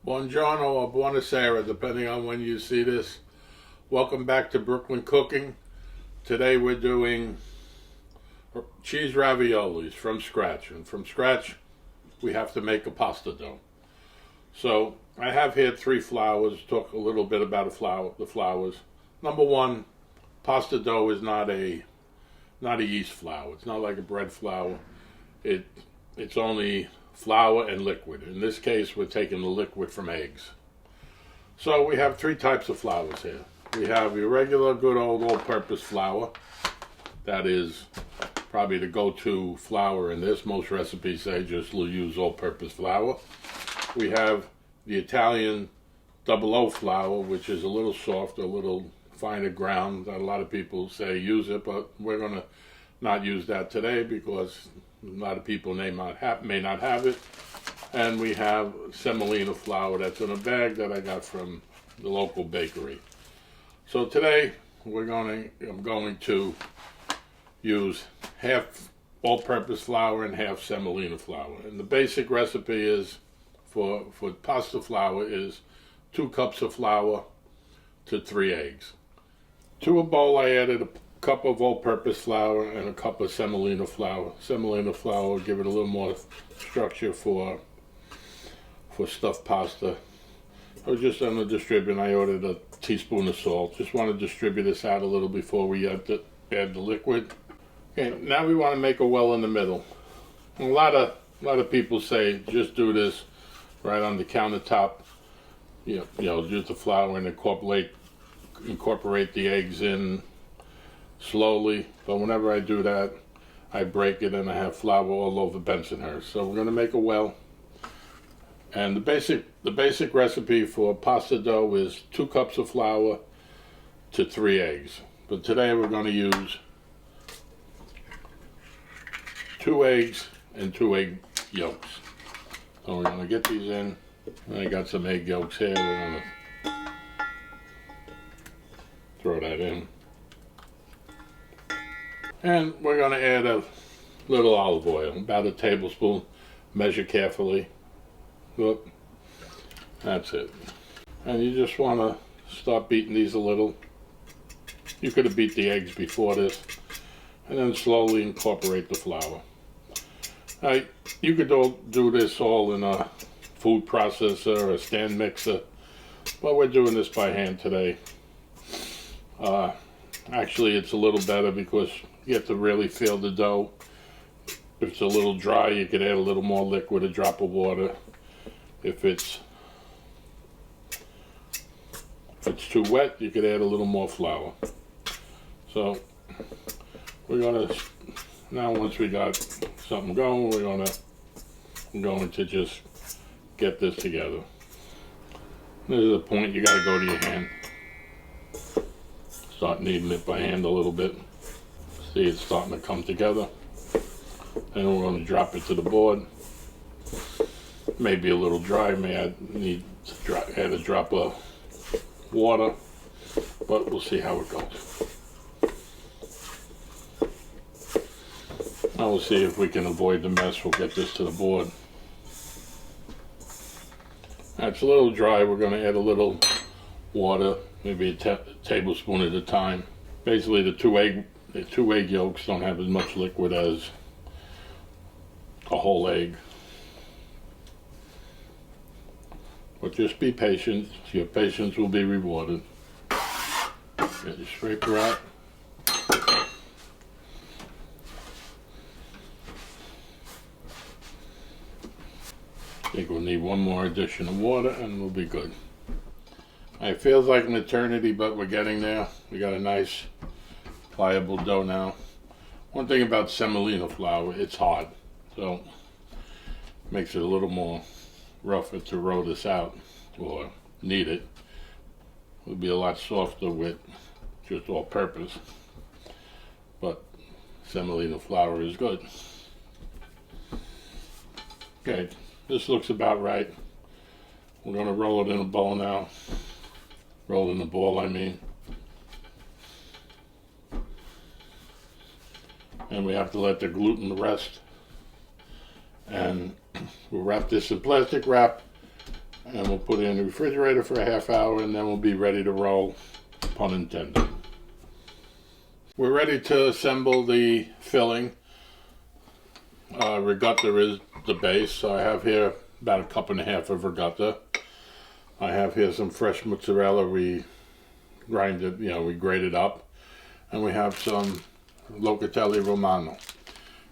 Buongiorno or buonasera, depending on when you see this. Welcome back to Brooklyn Cooking. Today we're doing cheese raviolis from scratch. And from scratch, we have to make a pasta dough. So I have here 3 flours. Talk a little bit about the flours. Number one, pasta dough is not a yeast flour. It's not like a bread flour. It's only flour and liquid. In this case, we're taking the liquid from eggs. So we have 3 types of flours here. We have your regular good old all-purpose flour. That is probably the go-to flour in this. Most recipes say just use all-purpose flour. We have the Italian double O flour, which is a little softer, a little finer ground. A lot of people say use it, but we're going to not use that today because a lot of people may not have it. And we have semolina flour that's in a bag that I got from the local bakery. So today I'm going to use half all-purpose flour and half semolina flour. And the basic recipe is for pasta flour is 2 cups of flour to 3 eggs. To a bowl I added a cup of all-purpose flour and a cup of semolina flour. Semolina flour will give it a little more structure for stuffed pasta. I was just on the distributor. I ordered a teaspoon of salt. Just want to distribute this out a little before we add the liquid. Okay, now we want to make a well in the middle. A lot of people say just do this right on the countertop. You know, use the flour and incorporate the eggs in slowly, but whenever I do that, I break it and I have flour all over Bensonhurst. So we're going to make a well, and the basic recipe for pasta dough is 2 cups of flour to 3 eggs. But today we're going to use 2 eggs and 2 egg yolks. So we're going to get these in. I got some egg yolks here. We're going to throw that in. And we're going to add a little olive oil, about a tablespoon. Measure carefully. Look, that's it. And you just want to start beating these a little. You could have beat the eggs before this. And then slowly incorporate the flour. You could do this all in a food processor or a stand mixer, but we're doing this by hand today. Actually, it's a little better because you get to really feel the dough. If it's a little dry, you could add a little more liquid, a drop of water. If it's too wet, you could add a little more flour. So we're going to, now once we got something going, we're going to just get this together. This is the point you got to go to your hand. Start kneading it by hand a little bit. See, it's starting to come together. Then we're going to drop it to the board. Maybe a little dry. May need to add a drop of water, but we'll see how it goes. Now we'll see if we can avoid the mess. We'll get this to the board. It's a little dry. We're going to add a little water, maybe a tablespoon at a time. Basically, the two egg yolks don't have as much liquid as a whole egg. But just be patient. Your patience will be rewarded. Get your scraper out. I think we'll need one more addition of water and we'll be good. It feels like an eternity, but we're getting there. We got a nice pliable dough now. One thing about semolina flour, it's hard, so makes it a little more rougher to roll this out or knead it. It'll be a lot softer with just all purpose, but semolina flour is good. Okay, this looks about right. We're going to roll it in a bowl now. Roll in the ball, I mean. And we have to let the gluten rest. And we'll wrap this in plastic wrap And we'll put it in the refrigerator for a half hour, and then we'll be ready to roll, pun intended. We're ready to assemble the filling. Ricotta is the base, so I have here about a cup and a half of ricotta. I have here some fresh mozzarella. We grind it, we grate it up. And we have some locatelli romano.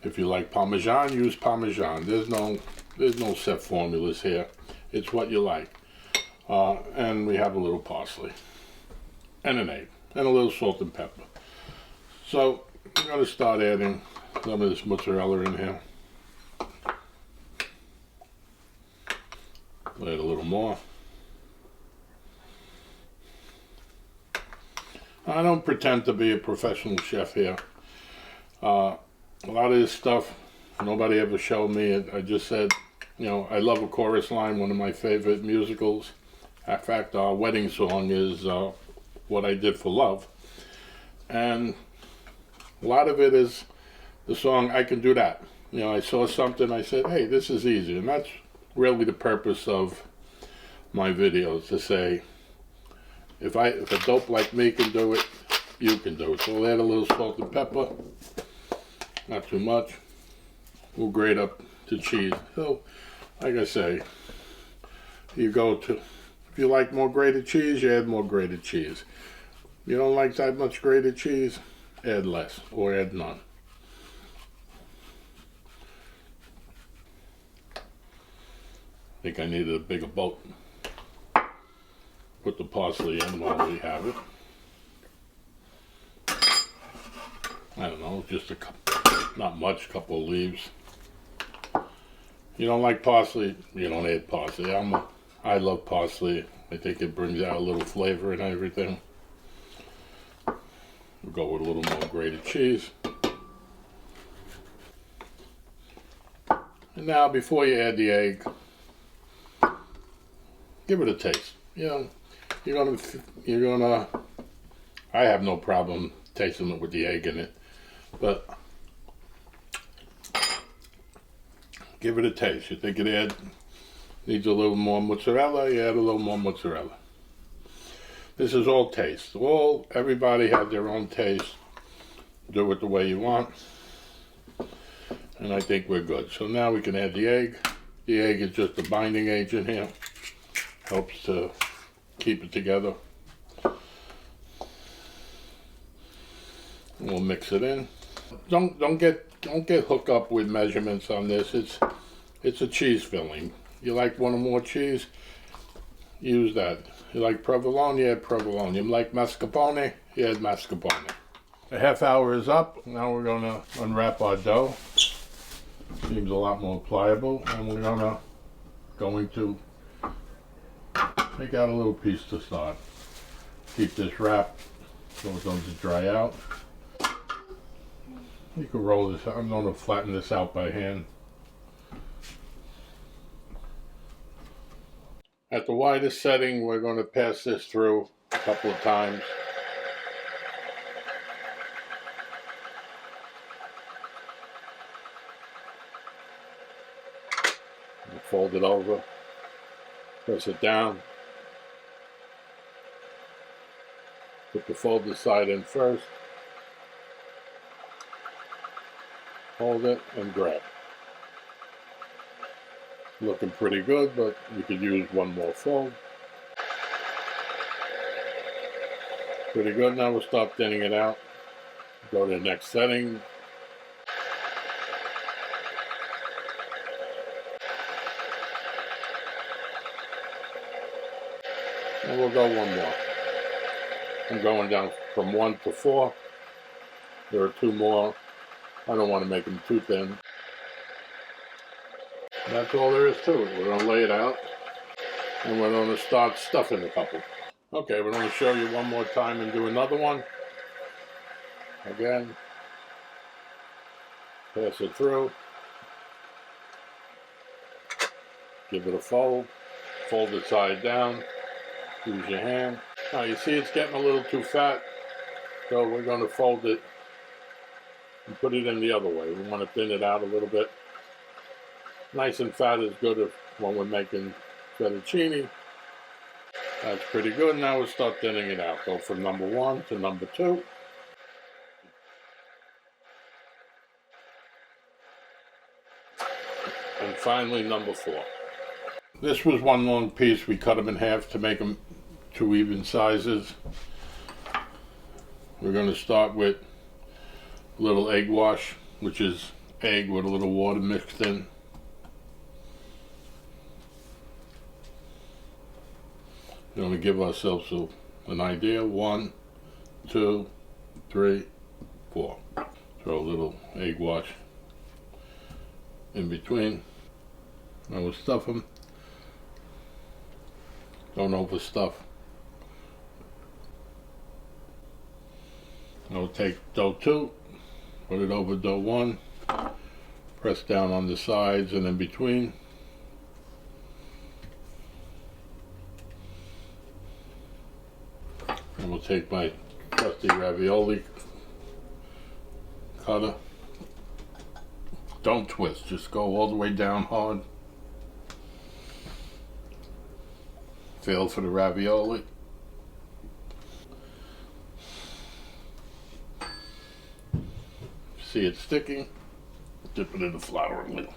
If you like Parmesan, use Parmesan. There's no set formulas here. It's what you like. And we have a little parsley. And an egg. And a little salt and pepper. So, I'm going to start adding some of this mozzarella in here. Add a little more. I don't pretend to be a professional chef here. A lot of this stuff, nobody ever showed me. I just said, I love A Chorus Line, one of my favorite musicals. In fact, our wedding song is What I Did for Love. And a lot of it is the song, I Can Do That. I saw something, I said, hey, this is easy. And that's really the purpose of my videos, to say, if a dope like me can do it, you can do it. So we'll add a little salt and pepper, not too much. We'll grate up the cheese. So, like I say, if you like more grated cheese, you add more grated cheese. If you don't like that much grated cheese, add less or add none. I think I needed a bigger bowl. Put the parsley in while we have it. I don't know, just a couple, not much, couple of leaves. You don't like parsley, you don't add parsley. I love parsley. I think it brings out a little flavor and everything. We'll go with a little more grated cheese. And now, before you add the egg, give it a taste. You're gonna. I have no problem tasting it with the egg in it, but give it a taste. You think it needs a little more mozzarella, you add a little more mozzarella. This is all taste. Everybody has their own taste. Do it the way you want. And I think we're good. So now we can add the egg. The egg is just a binding agent here. Helps to keep it together. We'll mix it in. Don't get hooked up with measurements on this. It's a cheese filling. You like one or more cheese, use that. You like provolone, you add provolone. You like mascarpone, you add mascarpone. The half hour is up. Now we're gonna unwrap our dough. Seems a lot more pliable, and we're going to take out a little piece to start. Keep this wrapped so it doesn't dry out. You can roll this out. I'm going to flatten this out by hand. At the widest setting, we're going to pass this through a couple of times. Fold it over, press it down, put the folded side in first, hold it and grab. Looking pretty good, but you could use one more fold. Pretty good. Now we'll stop thinning it out. Go to the next setting. And we'll go one more. I'm going down from 1 to 4. There are 2 more. I don't want to make them too thin. That's all there is to it. We're going to lay it out, and we're going to start stuffing a couple. Okay, we're going to show you one more time and do another one. Again, pass it through. Give it a fold. Fold it side down. Use your hand. Now you see it's getting a little too fat, so we're going to fold it and put it in the other way. We want to thin it out a little bit. Nice and fat is good when we're making fettuccine. That's pretty good. Now we'll start thinning it out. Go from number 1 to number 2. And finally number 4. This was one long piece. We cut them in half to make them 2 even sizes. We're going to start with a little egg wash, which is egg with a little water mixed in. We're going to give ourselves an idea. 1, 2, 3, 4. Throw a little egg wash in between. Now we'll stuff them. Don't overstuff. Now we'll take dough 2, put it over dough 1, press down on the sides and in between. And we'll take my trusty ravioli cutter. Don't twist, just go all the way down hard. Feel for the ravioli. See it sticking, dip it in the flour a little.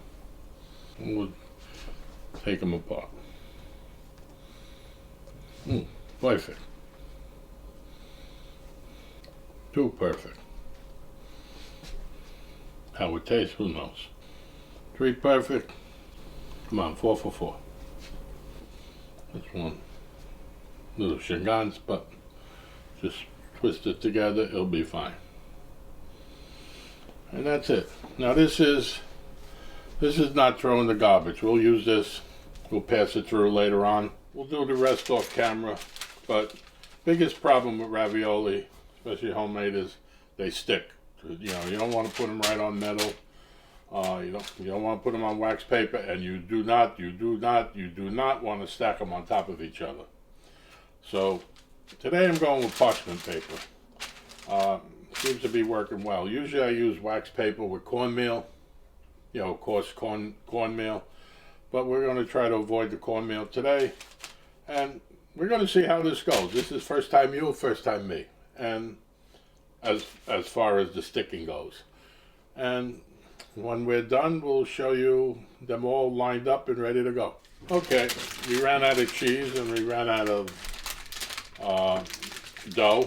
And we'll take them apart. Perfect. 2 perfect. How it tastes, who knows? 3 perfect. Come on, 4 for 4. That's one little shenanigans, but just twist it together, it'll be fine. And that's it. Now this is not throwing the garbage. We'll use this. We'll pass it through later on. We'll do the rest off camera. But biggest problem with ravioli, especially homemade, is they stick. You know, you don't want to put them right on metal. You don't want to put them on wax paper, and you do not want to stack them on top of each other. So today I'm going with parchment paper. Seems to be working well. Usually I use wax paper with cornmeal, coarse cornmeal, but we're going to try to avoid the cornmeal today, and we're going to see how this goes. This is first time you, first time me, and as far as the sticking goes. And when we're done, we'll show you them all lined up and ready to go. Okay, we ran out of cheese and we ran out of dough,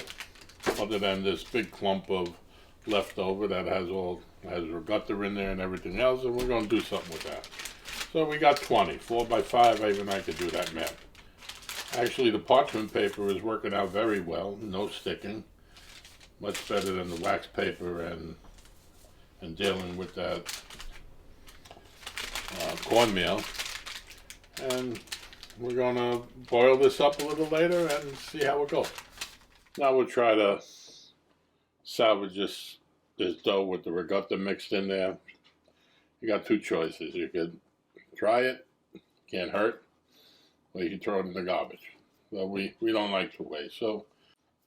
other than this big clump of leftover that has regatta in there and everything else, and we're going to do something with that. So we got 20, 4 by 5, even I could do that math. Actually, the parchment paper is working out very well, no sticking, much better than the wax paper and dealing with that cornmeal. And we're going to boil this up a little later and see how it goes. Now we'll try to salvage this dough with the regatta mixed in there. You got 2 choices. You could try it, can't hurt, or you can throw it in the garbage. Well, we don't like to waste, so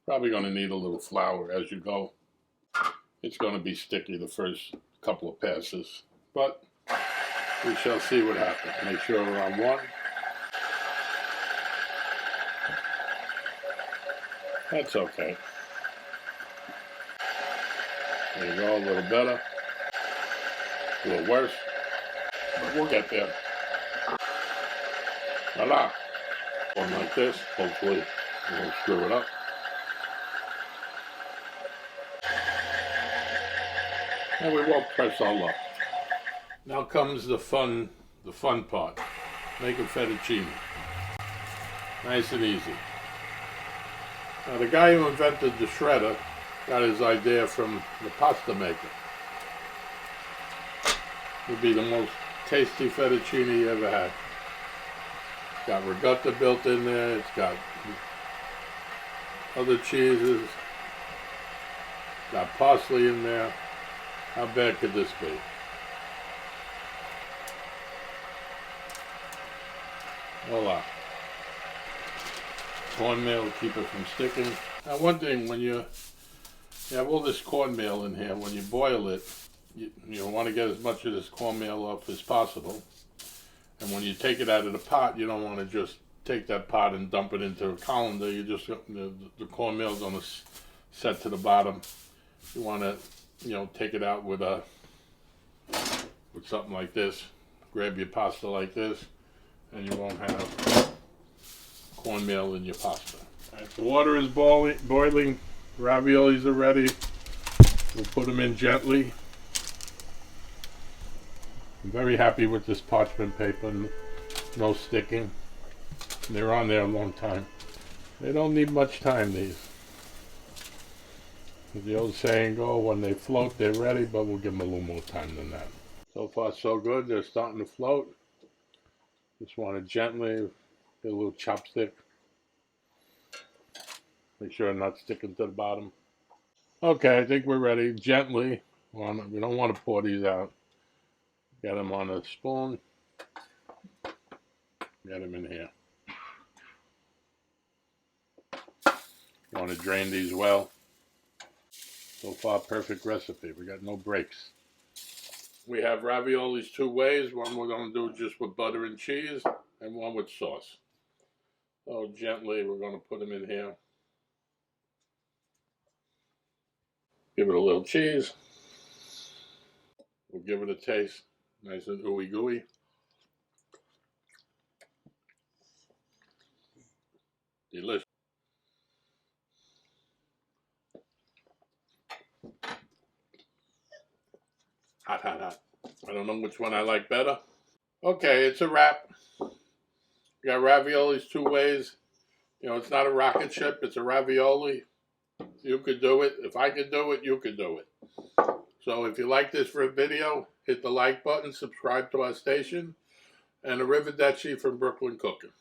probably going to need a little flour as you go. It's going to be sticky the first couple of passes, but we shall see what happens. Make sure we're on 1. That's okay. There you go, a little better, a little worse, but we'll get there. Voila! One like this, hopefully we won't screw it up. And we won't press all up. Now comes the fun part. Making fettuccine. Nice and easy. Now the guy who invented the shredder got his idea from the pasta maker. It would be the most tasty fettuccine you ever had. It's got regatta built in there, it's got other cheeses, got parsley in there. How bad could this be? Voila. Cornmeal will keep it from sticking. Now one thing, when you have all this cornmeal in here, when you boil it, you want to get as much of this cornmeal off as possible. And when you take it out of the pot, you don't want to just take that pot and dump it into a colander. You just the cornmeal's gonna set to the bottom. You want to, take it out with something like this. Grab your pasta like this, and you won't have cornmeal in your pasta. Right, the water is boiling. Raviolis are ready. We'll put them in gently. I'm very happy with this parchment paper. No sticking. They're on there a long time. They don't need much time, these. As the old saying goes, when they float, they're ready, but we'll give them a little more time than that. So far, so good. They're starting to float. Just want to gently get a little chopstick. Make sure they're not sticking to the bottom. Okay, I think we're ready. Gently. We don't want to pour these out. Get them on a spoon. Get them in here. Want to drain these well. So far, perfect recipe. We got no breaks. We have raviolis two ways. One we're going to do just with butter and cheese, and one with sauce. So gently, we're going to put them in here. Give it a little cheese. We'll give it a taste. Nice and ooey gooey. Delicious. Hot, hot, hot. I don't know which one I like better. Okay, it's a wrap. We got raviolis two ways. It's not a rocket ship, it's a ravioli. You could do it. If I could do it, you could do it. So if you like this video, hit the like button, subscribe to our station, and arrivederci from Brooklyn Cooking.